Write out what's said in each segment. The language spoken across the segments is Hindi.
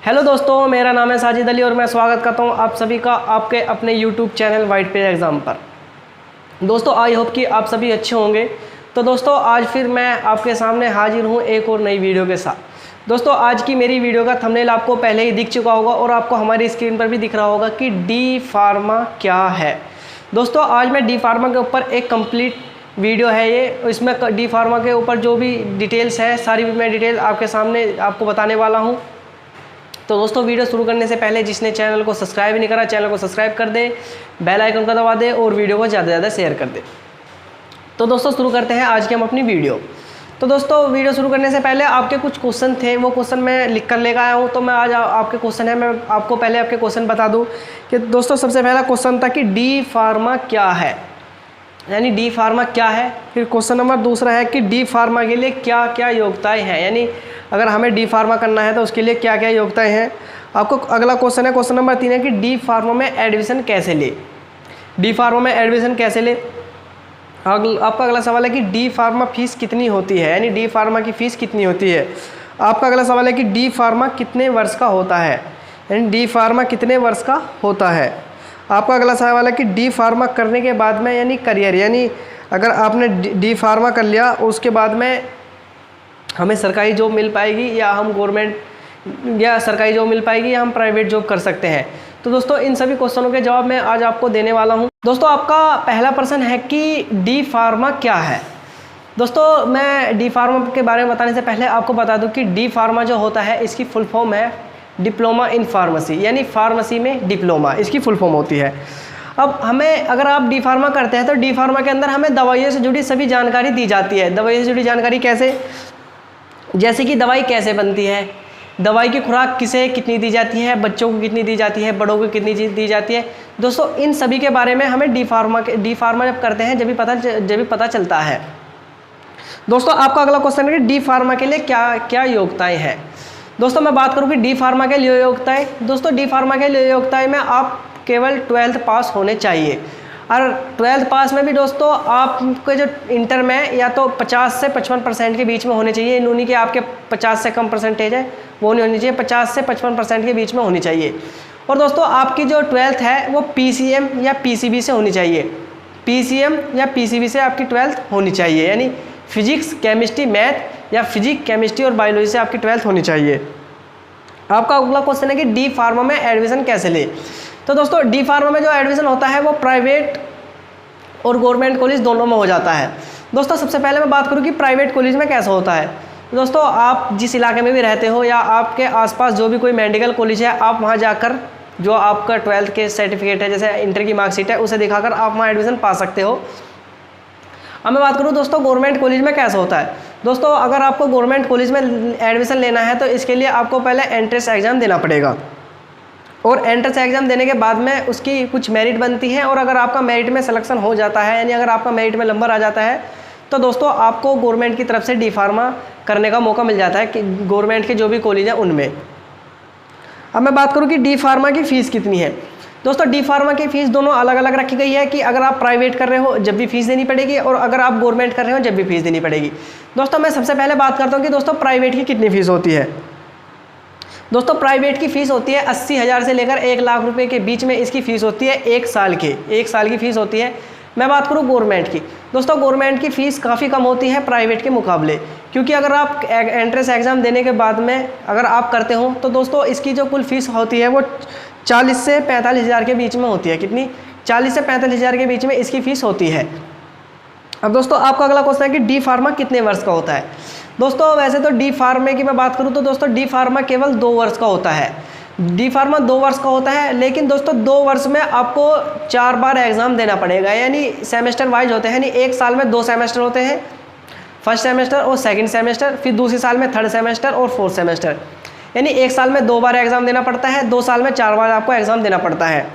हेलो दोस्तों, मेरा नाम है साजिद अली और मैं स्वागत करता हूं आप सभी का आपके अपने YouTube channel white page exam पर। दोस्तों आई होप कि आप सभी अच्छे होंगे। तो दोस्तों आज फिर मैं आपके सामने हाजिर हूं एक और नई वीडियो के साथ। दोस्तों आज की मेरी वीडियो का थंबनेल आपको पहले ही दिख चुका होगा और आपको हमारी स्क्रीन पर भी दिख रहा होगा कि डी फार्मा क्या है। दोस्तों आज मैं डी फार्मा के ऊपर एक कंप्लीट वीडियो है ये, इसमें डी फार्मा के ऊपर जो भी डिटेल्स है सारी मैं डिटेल आपके सामने आपको बताने वाला हूँ। तो दोस्तों वीडियो शुरू करने से पहले जिसने चैनल को सब्सक्राइब नहीं करा चैनल को सब्सक्राइब कर दे, बेल आइकन को दबा दे और वीडियो को ज़्यादा से ज़्यादा शेयर कर दे। तो दोस्तों शुरू करते हैं आज की हम अपनी वीडियो। तो दोस्तों वीडियो शुरू करने से पहले आपके कुछ क्वेश्चन थे, वो क्वेश्चन मैं लिख कर लेकर आया हूँ। तो मैं आज आपके क्वेश्चन है, मैं आपको पहले आपके क्वेश्चन बता दूँ कि दोस्तों सबसे पहला क्वेश्चन था कि डी फार्मा क्या है, यानी डी फार्मा क्या है। फिर क्वेश्चन नंबर दूसरा है कि डी फार्मा के लिए क्या क्या योग्यताएं हैं, यानी अगर हमें डी फार्मा करना है तो उसके लिए क्या क्या योग्यताएं हैं। आपको अगला क्वेश्चन है, क्वेश्चन नंबर 3 है कि डी फार्मा में एडमिशन कैसे ले, डी फार्मा में एडमिशन कैसे ले। आपका अगला सवाल है कि डी फार्मा फीस कितनी होती है, यानी डी फार्मा की फ़ीस कितनी होती है। आपका अगला सवाल है कि डी फार्मा कितने वर्ष का होता है, यानी डी फार्मा कितने वर्ष का होता है। आपका अगला सवाल है कि डी फार्मा करने के बाद में यानी करियर, यानी अगर आपने डी फार्मा कर लिया उसके बाद में हमें सरकारी जॉब मिल पाएगी या हम गवर्नमेंट या सरकारी जॉब मिल पाएगी या हम प्राइवेट जॉब कर सकते हैं। तो दोस्तों इन सभी क्वेश्चनों के जवाब मैं आज आपको देने वाला हूं। दोस्तों आपका पहला प्रश्न है कि डी फार्मा क्या है। दोस्तों मैं डी फार्मा के बारे में बताने से पहले आपको बता दूं कि डी फार्मा जो होता है इसकी फुल फॉर्म है डिप्लोमा इन फार्मेसी, यानी फार्मेसी में डिप्लोमा इसकी फुल फॉर्म होती है। अब हमें अगर आप डी फार्मा करते हैं तो डी फार्मा के अंदर हमें दवाइयों से जुड़ी सभी जानकारी दी जाती है। दवाइयों से जुड़ी जानकारी कैसे, जैसे कि दवाई कैसे बनती है, दवाई की खुराक किसे कितनी दी जाती है, बच्चों को कितनी दी जाती है, बड़ों को कितनी दी जाती है। दोस्तों इन सभी के बारे में हमें डी फार्मा जब करते हैं जब भी पता चलता है। दोस्तों आपका अगला क्वेश्चन है कि डी फार्मा के लिए क्या क्या योग्यताएं हैं। दोस्तों मैं बात करूँ कि डी फार्मा के लिए योग्यताएं, दोस्तों डी फार्मा के लिए योग्यताएं में आप केवल 12th पास होने चाहिए। और 12th पास में भी दोस्तों आपके जो इंटर में या तो 50 से 55% के बीच में होने चाहिए, नहीं कि आपके 50 से कम परसेंटेज है वो नहीं होनी चाहिए, 50 से 55% के बीच में होनी चाहिए। और दोस्तों आपकी जो 12th है वो PCM या PCB से होनी चाहिए, PCM या PCB से आपकी 12th होनी चाहिए, यानी फिजिक्स केमिस्ट्री मैथ या फिजिक्स केमिस्ट्री और बायोलॉजी से आपकी 12th होनी चाहिए। आपका अगला क्वेश्चन है कि डी फार्मा में एडमिशन कैसे ले। तो दोस्तों डी फार्मा में जो एडमिशन होता है वो प्राइवेट और गवर्नमेंट कॉलेज दोनों में हो जाता है। दोस्तों सबसे पहले मैं बात करूं कि प्राइवेट कॉलेज में कैसा होता है। दोस्तों आप जिस इलाके में भी रहते हो या आपके आसपास जो भी कोई मेडिकल कॉलेज है, आप वहां जाकर जो आपका 12th के सर्टिफिकेट है जैसे इंटर की मार्कशीट है उसे दिखाकर आप वहाँ एडमिशन पा सकते हो। अब मैं बात करूँ दोस्तों गवर्नमेंट कॉलेज में कैसा होता है। दोस्तों अगर आपको गवर्नमेंट कॉलेज में एडमिशन लेना है तो इसके लिए आपको पहले एंट्रेंस एग्ज़ाम देना पड़ेगा और एंट्रेंस एग्ज़ाम देने के बाद में उसकी कुछ मेरिट बनती है। और अगर आपका मेरिट में सिलेक्शन हो जाता है, यानी अगर आपका मेरिट में नंबर आ जाता है तो दोस्तों आपको गवर्नमेंट की तरफ से डी फार्मा करने का मौका मिल जाता है कि गवर्नमेंट के जो भी कॉलेज हैं उनमें। अब मैं बात करूँ कि डी फार्मा की फ़ीस कितनी है। दोस्तों डी फार्मा की फ़ीस दोनों अलग अलग रखी गई है कि अगर आप प्राइवेट कर रहे हो जब भी फीस देनी पड़ेगी और अगर आप गवर्नमेंट कर रहे हो जब भी फीस देनी पड़ेगी। दोस्तों मैं सबसे पहले बात करता हूँ कि दोस्तों प्राइवेट की कितनी फ़ीस होती है। दोस्तों प्राइवेट की फ़ीस होती है 80,000 से लेकर 1 लाख रुपए के बीच में इसकी फ़ीस होती है, एक साल की फ़ीस होती है। मैं बात करूँ गवर्नमेंट की, दोस्तों गवर्नमेंट की फ़ीस काफ़ी कम होती है प्राइवेट के मुकाबले, क्योंकि अगर आप एंट्रेंस एग्ज़ाम देने के बाद में अगर आप करते हो तो दोस्तों इसकी जो कुल फ़ीस होती है वो 40 से 45,000 के बीच में होती है। कितनी, 40 से 45,000 के बीच में इसकी फ़ीस होती है। अब दोस्तों आपका अगला क्वेश्चन है कि डी फार्मा कितने वर्ष का होता है। दोस्तों वैसे तो डी फार्मा की मैं बात करूं तो दोस्तों डी फार्मा केवल 2 वर्ष का होता है। डी फार्मा 2 वर्ष का होता है, लेकिन दोस्तों 2 वर्ष में आपको 4 बार एग्ज़ाम देना पड़ेगा, यानी सेमेस्टर वाइज होते हैं, यानी एक साल में 2 सेमेस्टर होते हैं, फर्स्ट सेमेस्टर और सेकंड सेमेस्टर, फिर दूसरे साल में थर्ड सेमेस्टर और फोर्थ सेमेस्टर, यानी एक साल में 2 बार एग्ज़ाम देना पड़ता है, 2 साल में 4 बार आपको एग्ज़ाम देना पड़ता है।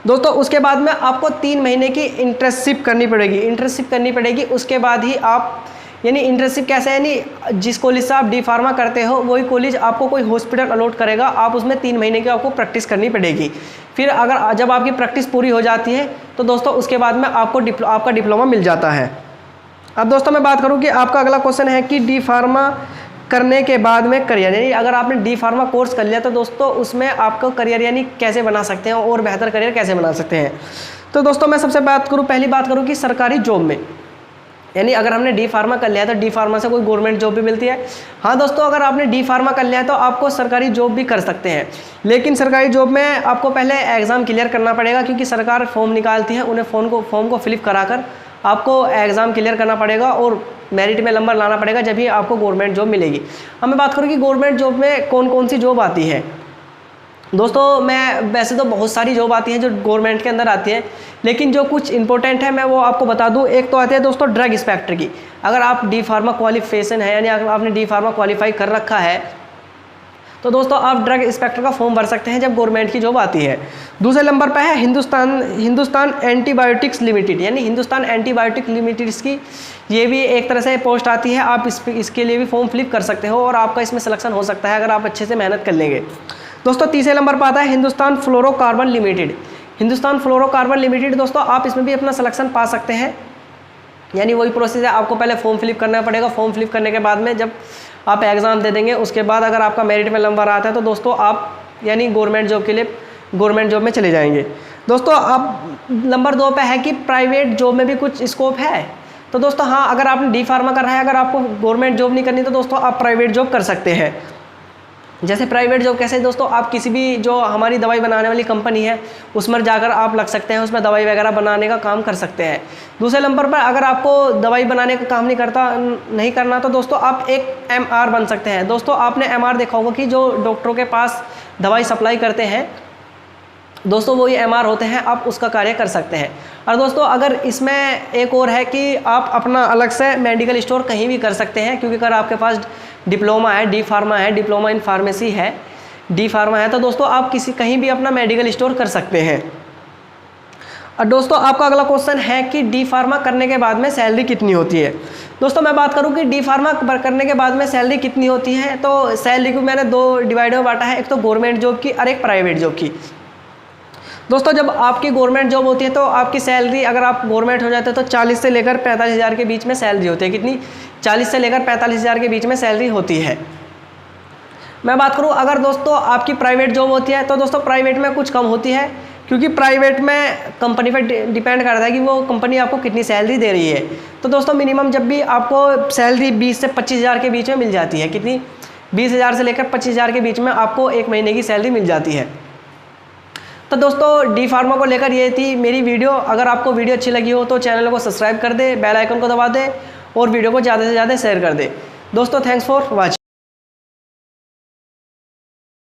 दोस्तों उसके बाद में आपको 3 महीने की इंटर्नशिप करनी पड़ेगी, उसके बाद ही आप, यानी इंटर्नशिप कैसे, यानी जिस कॉलेज से आप डी फार्मा करते हो वही कॉलेज आपको कोई हॉस्पिटल अलॉट करेगा, आप उसमें 3 महीने की आपको प्रैक्टिस करनी पड़ेगी। फिर अगर जब आपकी प्रैक्टिस पूरी हो जाती है तो दोस्तों उसके बाद में आपको आपका डिप्लोमा मिल जाता है। अब दोस्तों मैं बात करूं कि आपका अगला क्वेश्चन है कि डी फार्मा करने के बाद में करियर, यानी अगर आपने डी फार्मा कोर्स कर लिया तो दोस्तों उसमें आपको करियर यानी कैसे बना सकते हैं और बेहतर करियर कैसे बना सकते हैं। तो दोस्तों मैं सबसे पहली बात करूँ कि सरकारी जॉब में, यानी अगर हमने डी फार्मा कर लिया तो डी फार्मा से कोई गवर्नमेंट जॉब भी मिलती है। हाँ दोस्तों, अगर आपने डी फार्मा कर लिया है तो आपको सरकारी जॉब भी कर सकते हैं, लेकिन सरकारी जॉब में आपको पहले एग्ज़ाम क्लियर करना पड़ेगा, क्योंकि सरकार फॉर्म निकालती है, उन्हें फॉर्म को फिलअप कराकर आपको एग्ज़ाम क्लियर करना पड़ेगा और मेरिट में नंबर लाना पड़ेगा, जब ही आपको गवर्नमेंट जॉब मिलेगी। अब मैं बात करूँ कि गवर्नमेंट जॉब में कौन कौन सी जॉब आती है। दोस्तों मैं वैसे तो बहुत सारी जॉब आती हैं जो गवर्नमेंट के अंदर आती है, लेकिन जो कुछ इंपॉर्टेंट है मैं वो आपको बता दूं। एक तो आती है दोस्तों ड्रग इंस्पेक्टर की। अगर आप डी फार्मा क्वालिफिकेशन है, यानी अगर आपने डी फार्मा क्वालिफाई कर रखा है, तो दोस्तों आप ड्रग इंस्पेक्टर का फॉर्म भर सकते हैं जब गवर्नमेंट की जॉब आती है। दूसरे नंबर पर है हिंदुस्तान एंटीबायोटिक्स लिमिटेड, यानी हिंदुस्तान एंटीबायोटिक लिमिटेड की ये भी एक तरह से पोस्ट आती है। आप इसके लिए भी फॉर्म फिलअप कर सकते हो और आपका इसमें सिलेक्शन हो सकता है अगर आप अच्छे से मेहनत कर लेंगे। दोस्तों तीसरे नंबर पर आता है Hindustan fluorocarbon limited. Hindustan fluorocarbon limited दोस्तों आप इसमें भी अपना सिलेक्शन पा सकते हैं, यानी वही प्रोसेस है, आपको पहले फॉर्म फिलअप करना पड़ेगा। फॉर्म फिलअप करने के बाद में जब आप एग्ज़ाम दे देंगे, उसके बाद अगर आपका मेरिट में नंबर आता है तो दोस्तों आप यानी गवर्नमेंट जॉब के लिए गवर्नमेंट जॉब में चले जाएंगे। दोस्तों अब नंबर 2 पे है कि प्राइवेट जॉब में भी कुछ स्कोप है। तो दोस्तों हाँ, अगर आपने डी फार्मा कर रहा है, अगर आपको गवर्नमेंट जॉब नहीं करनी तो दोस्तों आप प्राइवेट जॉब कर सकते हैं। जैसे प्राइवेट जॉब कैसे दोस्तों, आप किसी भी जो हमारी दवाई बनाने वाली कंपनी है उसमें जाकर आप लग सकते हैं, उसमें दवाई वगैरह बनाने का काम कर सकते हैं। दूसरे नंबर पर अगर आपको दवाई बनाने का काम नहीं करना तो दोस्तों आप एक MR बन सकते हैं। दोस्तों आपने MR देखा होगा कि जो डॉक्टरों के पास दवाई सप्लाई करते हैं दोस्तों, वो ये MR होते हैं, आप उसका कार्य कर सकते हैं। और दोस्तों अगर इसमें एक और है कि आप अपना अलग से मेडिकल स्टोर कहीं भी कर सकते हैं, क्योंकि अगर आपके पास डिप्लोमा है, डी फार्मा है, डिप्लोमा इन फार्मेसी है, डी फार्मा है, तो दोस्तों आप कहीं भी अपना मेडिकल स्टोर कर सकते हैं। और दोस्तों आपका अगला क्वेश्चन है कि डी फार्मा करने के बाद में सैलरी कितनी होती है। दोस्तों मैं बात करूं कि डी फार्मा करने के बाद में सैलरी कितनी होती है, तो सैलरी को मैंने 2 डिवाइड में बांटा है, एक तो गवर्नमेंट जॉब की और एक प्राइवेट जॉब की। दोस्तों जब आपकी गवर्नमेंट जॉब होती है तो आपकी सैलरी, अगर आप गवर्नमेंट हो जाते हैं तो 40 से लेकर 45 हज़ार के बीच में सैलरी होती है। कितनी? 40 से लेकर 45 हज़ार के बीच में सैलरी होती है। मैं बात करूं अगर दोस्तों आपकी प्राइवेट जॉब होती है तो दोस्तों प्राइवेट में कुछ कम होती है, क्योंकि प्राइवेट में कंपनी पर डिपेंड करता है कि वो कंपनी आपको कितनी सैलरी दे रही है। तो दोस्तों मिनिमम जब भी आपको सैलरी 20 से 25 हज़ार के बीच में मिल जाती है। कितनी? 20 हज़ार से लेकर 25 हज़ार के बीच में आपको एक महीने की सैलरी मिल जाती है। तो दोस्तों डी फार्मा को लेकर ये थी मेरी वीडियो। अगर आपको वीडियो अच्छी लगी हो तो चैनल को सब्सक्राइब कर दे, बेल आइकन को दबा दे और वीडियो को ज़्यादा से ज़्यादा शेयर कर दे। दोस्तों थैंक्स फॉर वॉचिंग।